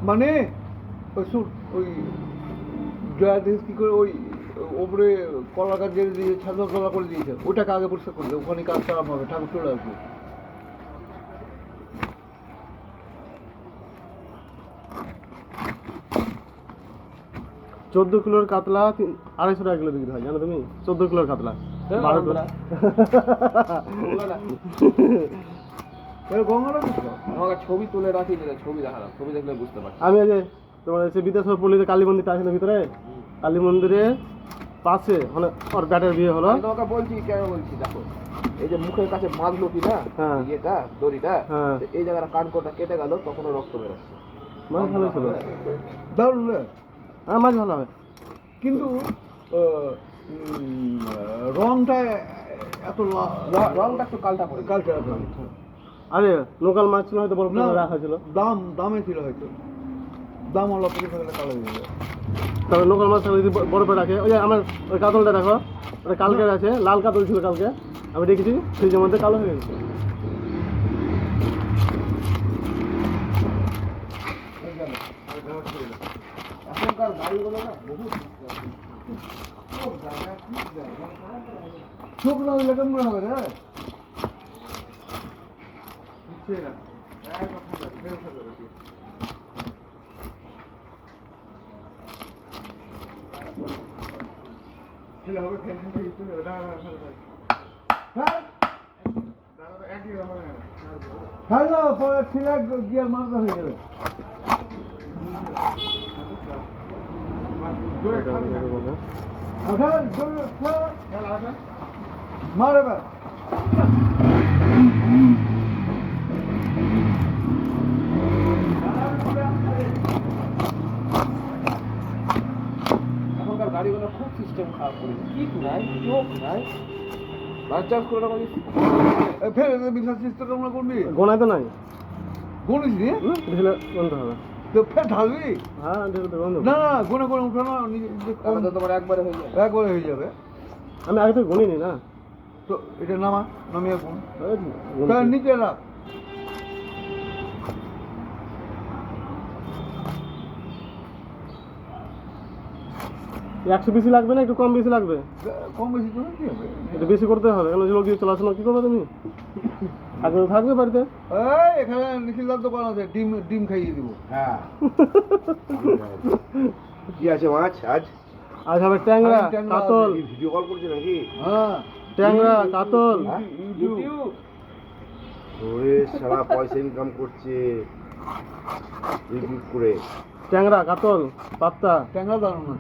মানে ওই ওই জয়া দেশ কি করে ওই ওপরে কলা গাছ জেলে দিয়ে ছাদা তলা করে দিয়েছে, ওটাকে আগে পরিষ্কার করে দেবে, ওখানে কাজ চালানো হবে, ঠাকুর চলে আসবে। চোদ্দ কিলোর কাতলা 250 টাকা কিলো বিক্রি হয়, জানো তুমি? 14 কিলোর কাতলা 12 কিলো। গঙ্গাটা আমাকে ছবি তুলে রাখি, ছবি দেখালাম, ছবি দেখলে বুঝতে পারছি। আমি এই যে তোমার হচ্ছে বিদেশ্বর পল্লীতে কালী মন্দিরটা আছে না ভিতরে, কালী মন্দিরের পাশে মানে ওর ব্যাটের বিয়ে হলো। আমি তোমাকে বলছি কেন বলছি, দেখো এই যে মুখের কাছে বাঁধলো কি না ইয়েটা দড়িটা, এই জায়গাটা কানকোটা কেটে গেল, তখনও রক্ত বেরোচ্ছে। মাছ ভালো ছিল, দারুণ। হ্যাঁ মাছ ভালো হবে, কিন্তু রংটা এত রংটা একটু কালটা পড়ে, কালটা। আরে লোকাল মাছ ছিল হয়তো, বরফ রাখা ছিল, দামে ছিল হয়তো, দাম অল্প করে থাকলে কালো হয়ে যাবে। তবে লোকাল মাছ যদি বরফে রাখে, ওই যে আমার ওই কাতলটা দেখো, ওটা কালকের আছে, লাল কাতল ছিল কালকে, আমি দেখেছি ফ্রিজের মধ্যে কালো হয়ে গেছে। এখনকার গাড়িগুলো না বহুত চোখ না হলে কেমন হবে রে? হ্যালো, পরে ছিলা গিয়ার মারতে হয়ে যাবে। মারে এবার। এখনকার গাড়িগুলো খুব সিস্টেম খারাপ করেছে, কিক নাই, চোখ নাই, বাচ্চা করে না ফের বিশ্বাস চেষ্টা তোমরা করবি, গোনায় তো নাই, গণিস নি ঢেলে বন্ধ হবে। তো ফের ঢালবি হ্যাঁ ঢেলে তো বন্ধ। না না, গুনে গুনে উঠো না, তোমার একবারে হয়ে যাবে, একবারে হয়ে যাবে। আমি আগে থেকে গুনিনি না, তো এটা নামা, নামিয়ে গুন, গুন। তার নিচে রাখ। একশো বেশি লাগবে না, একটু কম বেশি লাগবে? কম বেশি করে কি হবে? একটু বেশি করতে হবে, কেন লোক দিয়ে চলাচল কি করবে তুমি? থাকবে থাকবে বাড়িতে। এই এখানে নিখিলদার দোকান আছে, ডিম ডিম খাইয়ে দিব। হ্যাঁ। কি আছে মাছ আজ? আজ হবে ট্যাংরা, কাতল। ভিডিও কল করছে নাকি? হ্যাঁ, ট্যাংরা, কাতল। ইউটিউব। ওরে সারা পয়সা ইনকাম করছে ইউটিউব করে। ট্যাংরা, কাতল, পাত্তা। ট্যাংরা দারুণ না,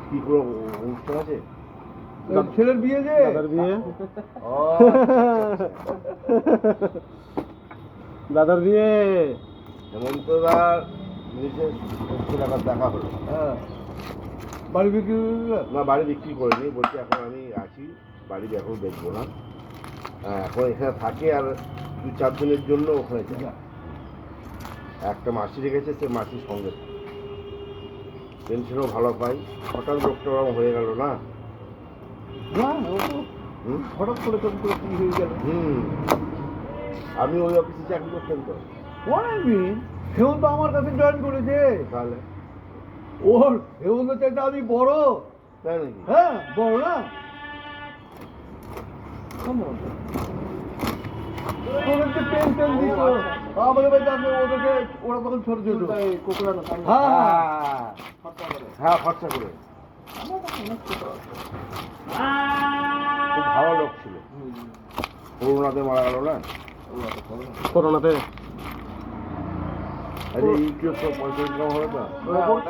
কি করে অনুষ্ঠান আছে? ছেলের বিয়ে যে, দাদার বিয়ে। ও দাদার বিয়ে। হেমন্তদার নিজের টাকার দেখা হলো। হ্যাঁ, বাড়ি বিক্রি না বাড়ি বিক্রি করিনি, বলছি এখন আমি আছি, বাড়ি এখন দেখবো না, এখন এখানে থাকে আর 2-4 দিনের জন্য ওখানে যায়। একটা মাসি রেখেছে, সে মাসির সঙ্গে পেনশনও ভালো পাই। হঠাৎ রোগটা ওরকম হয়ে গেল না, হঠাৎ করে তো কি হয়ে গেল। আমি ওই অফিসে চাকরি করতাম তো অনেকদিন। হেমন্ত আমার কাছে জয়েন করেছে, তাহলে ওর হেমন্ত চাইতে আমি বড়। তাই নাকি? হ্যাঁ বড় না, ওদেরকে পেনশন দিত, আমাদের বাড়িতে আসলে ওদেরকে, ওরা তখন ছোট ছোট। হ্যাঁ হ্যাঁ খরচা করে, খুব ভালো লোক ছিল। করোনাতে মারা গেল না, করোনাতে। আরে ইউটিউব সব পয়সা ইনকাম হবে তো,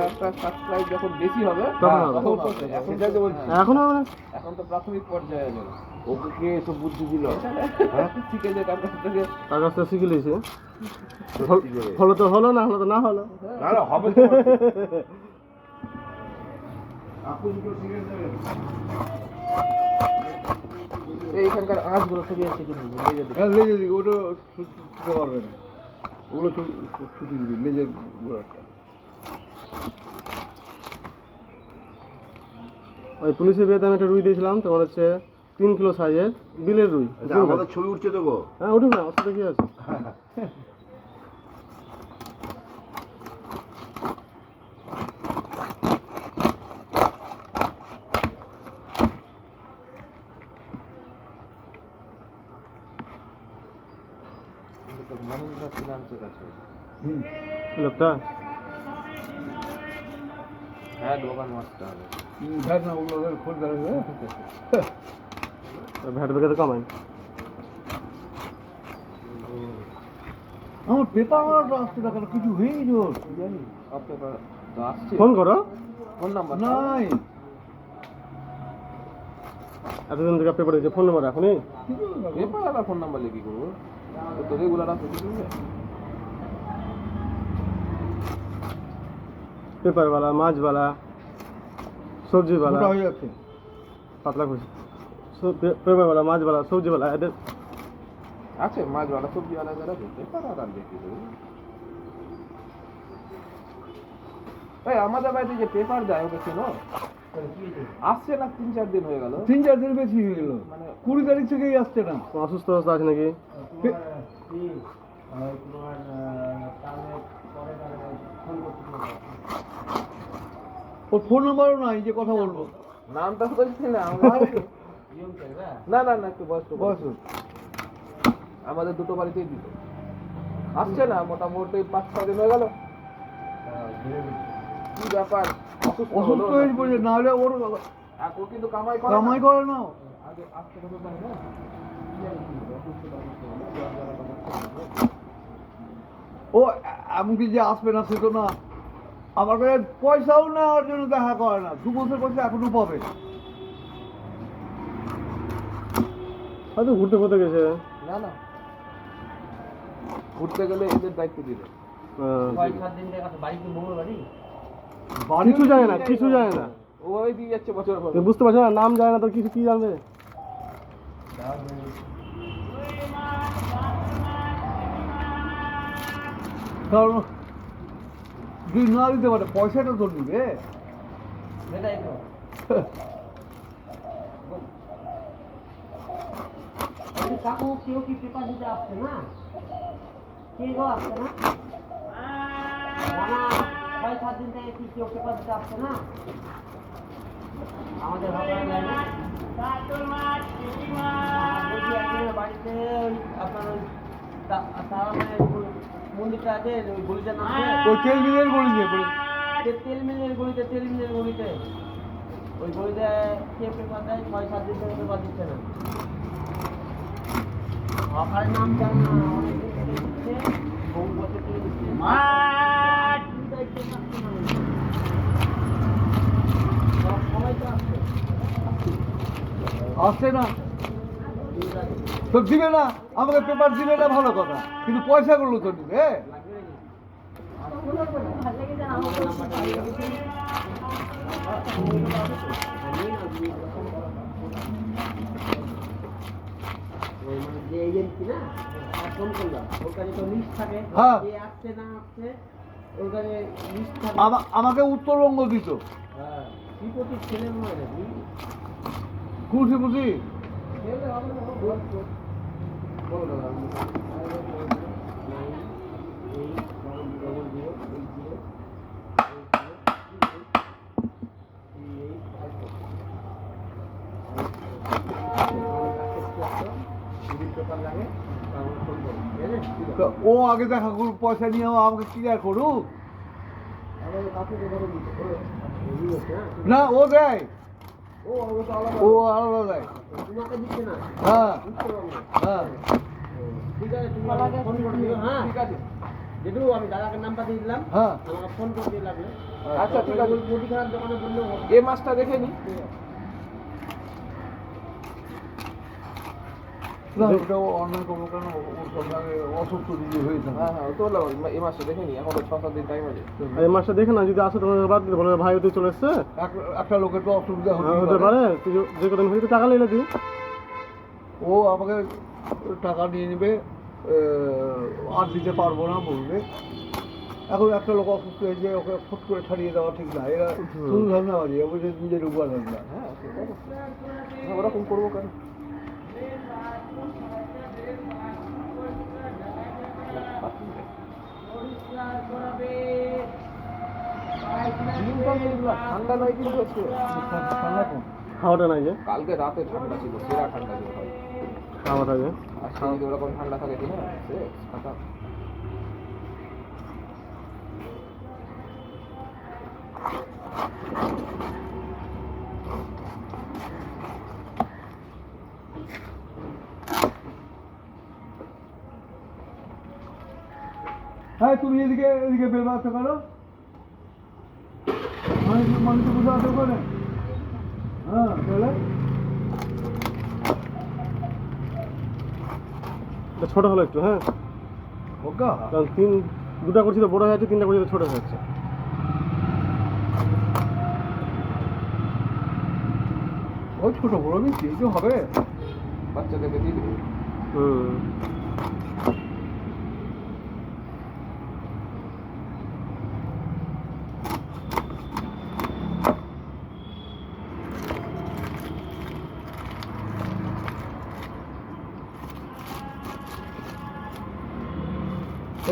একটা সাবস্ক্রাইব যখন বেশি হবে তখন হবে। সেটাই তো বলছি। এখন হবে না, এখন তো প্রাথমিক পর্যায়ে যাবে। ওকে কে এসব বুদ্ধি দিল? শিখে যে কার কাছ থেকে। তার কাছ থেকে শিখে নিয়েছে। সত্যি করে। হলো তো হলো, না হলো তো না হলো। না না হবে তো। এইখানকার আঁচগুলো ছবি আছে কি লেজের দিকে, ওটা ছুটতে পারবে না, ওগুলো ছুটি দিবি লেজের গোড়াটা। ওই পুলিশের বিয়েতে আমি একটা রুই দিয়েছিলাম, তোমার হচ্ছে 3 কিলো সাইজের বিলের রুই। আমাদের ছবি উঠছে তো গো। হ্যাঁ উঠুক না, অসুবিধা কি আছে? তো মহিন্দ্রা ফিনান্সের কাছে। হুম। এই লোকটা হ্যাঁ দোকান মাস্টার হবে। ভ্যাট না ওগুলো খোঁজ দাঁড়াবে। ভ্যাট বেকার কমাই। আমার পেপার ওয়ালাটা আসছে না কেন, কিছু হয়েই জোর জানি আপনার তো আসছে ফোন করো, ফোন নাম্বার নাই। এতদিন থেকে পেপার দিয়েছে, ফোন নাম্বার এখনই। পেপার আর ফোন নাম্বার লিখি করবো তো রেগুলার আছে কিছু পেপারওয়ালা, মাছওয়ালা, সবজিওয়ালা, মোটা হয়ে যাচ্ছে। পাতলা খুশি, পেপারওয়ালা, মাছওয়ালা, সবজিওয়ালা, এদের আছে মাছওয়ালা সবজিওয়ালা যারা পেপার আর দেখি এই আমাদের বাড়িতে যে পেপার দেয় ওকে চেনো আসছে না 3-4 দিন হয়ে গেল 3-4 দিন বেশি হয়ে গেল, মানে 20 তারিখ থেকেই আসছে না। অসুস্থ অবস্থা আছে নাকি? ওর ফোন নাম্বারও নাই যে কথা বলবো। নামটা বলছি না না না না একটু বয়স্ক বয়স আমাদের দুটো বাড়িতেই দিত আসছে না মোটামুটি 5-6 দিন হয়ে গেল কি ব্যাপার অসুস্থ অসুস্থ হলো হয়ে পড়েছে, নাহলে ওর ও কিন্তু কামাই করে কামাই করে না। আগে আসতে কত পারে না ও এমনকি যে আসবে না সে তো না, আমার কাছে পয়সাও নেওয়ার জন্য দেখা করে না। 2 বছর পয়সা এখনো পাবে। হয়তো ঘুরতে ঘুরতে গেছে। না না ঘুরতে গেলে এদের দায়িত্ব দিবে বাড়ি কিছু জানে না, কিছু জানে না। ওই দিয়ে যাচ্ছে বছর পর তুমি বুঝতে পারছো না, নাম জানে না তো কিছু কি জানবে? কারণ যদি না দিতে পারে পয়সাটা তো নিবে। কাকু কেউ কি পেপার দিতে আসছে না? কে গো আসছে না? না 6-7 দিন থেকে কি কেউ পেপার দিতে আসছে না? আমাদের বলছি একজনের বাড়িতে ওই আপনার ওই তারা মায়ের মন্দিরটা আছে ওই গলিটার নাম ওই তেল মিলের বলি দিয়ে বলে তেল মিলের গলিতে ওই গলিতে কে পেপার দেয় 6-7 দিন থেকে পেপার দিচ্ছে না। আমার নাম জানি না, অনেকদিন থেকে দিচ্ছে, বহু বছর থেকে দিচ্ছে। সবাই তো আসছে। আসছে না তো দিবে না, আমাকে পেপার দিবে না ভালো কথা, কিন্তু পয়সাগুলো তো দিবে। যে এজেন্সি না ফোন করলাম ওর কাছে তো লিস্ট থাকে, হ্যাঁ। যে আসছে না আসছে ওর কাছে লিস্ট থাকে। আমাকে উত্তরবঙ্গ দিত হ্যাঁ বিপত্তি ছেলে মনে হয় নাকি খুশি খুশি। ছেলে হবে না বলো দাদা 9 তো ও আগে দেখা করুক, পয়সা নিয়ে আমাকে ক্লিয়ার করুক। না ও দেয়, ও আলাদা দেয়। তোমাকে দিচ্ছে না হ্যাঁ উত্তরবঙ্গ। হ্যাঁ ঠিক আছে তুমি আমাকে ফোন করে দিও। হ্যাঁ ঠিক আছে যেটু আমি দাদাকে নাম্বার দিয়ে দিলাম, হ্যাঁ আমাকে ফোন করে দিয়ে লাগবে। আচ্ছা ঠিক আছে মুদিখানার দোকানে বললেও হবে। এই মাছটা দেখে নি না ওটা অন্যায় করবো কেন, ওর সঙ্গে অসুস্থ দিদি হয়েছে। হ্যাঁ হ্যাঁ তো এই মাছটা দেখে নি এখন 6-7 দিন টাইম আছে আর এই মাসটা দেখে না, যদি আসে তোমার বাদ দিতে বলে ভাই তুই চলে এসছে, একটা লোকের তো অসুবিধা হতে হতে পারে। পারে তুই যে কদিন হয়েছে টাকা লেগে দিই। ও আমাকে টাকা নিয়ে নেবে, আর দিতে পারবো না বলবে। এখন একটা লোক অসুস্থ হয়েছে, ওকে ফুট করে ছাড়িয়ে দেওয়া ঠিক না। এরা শুধু ধান্দাবাজি, অবশ্যই নিজের উপর ধান্দা। হ্যাঁ ওরকম করবো কেন ঠান্ডা নয় কিন্তু আজকে। হাওয়াটা নাই যে কালকে রাতে ঠান্ডা ছিল, সেরা ঠান্ডা ছিল ভাই। খাওয়া থাকে। আজকে যদি ওরকম ঠান্ডা থাকে দিনে খাতা হ্যাঁ তুমি এদিকে বেল বাঁধতে পারো, মানুষ বুঝে আসতে পারে। হ্যাঁ তাহলে এটা ছোট হলো একটু, হ্যাঁ, ওকা কারণ দুটা করছি তো বড় হয়ে যাচ্ছে, তিনটা করছি তো ছোট হয়ে যাচ্ছে। ওই ছোট বড় বেশি এই তো হবে। বাচ্চাদেরকে দিয়ে দিবি। হুম।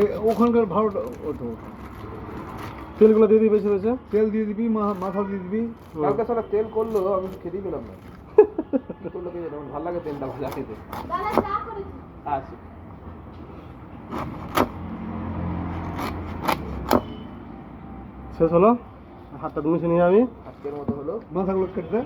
এই ওখানকার ভাড়াটা ওঠো, তেলগুলো দিয়ে দিই বেশি বেশি। তেল দিয়ে দিবি, মাথা দিয়ে দিবি। কালকে সারা তেল করলো, আমি খেতেই পেলাম না। কি করলো কি জানি, আমার ভালো লাগে তেলটা ভাজা খেতে। আচ্ছা শেষ হলো, হাতটা মিশে নিয়ে আমি আজকের মতো হলো। মাথাগুলো কেটে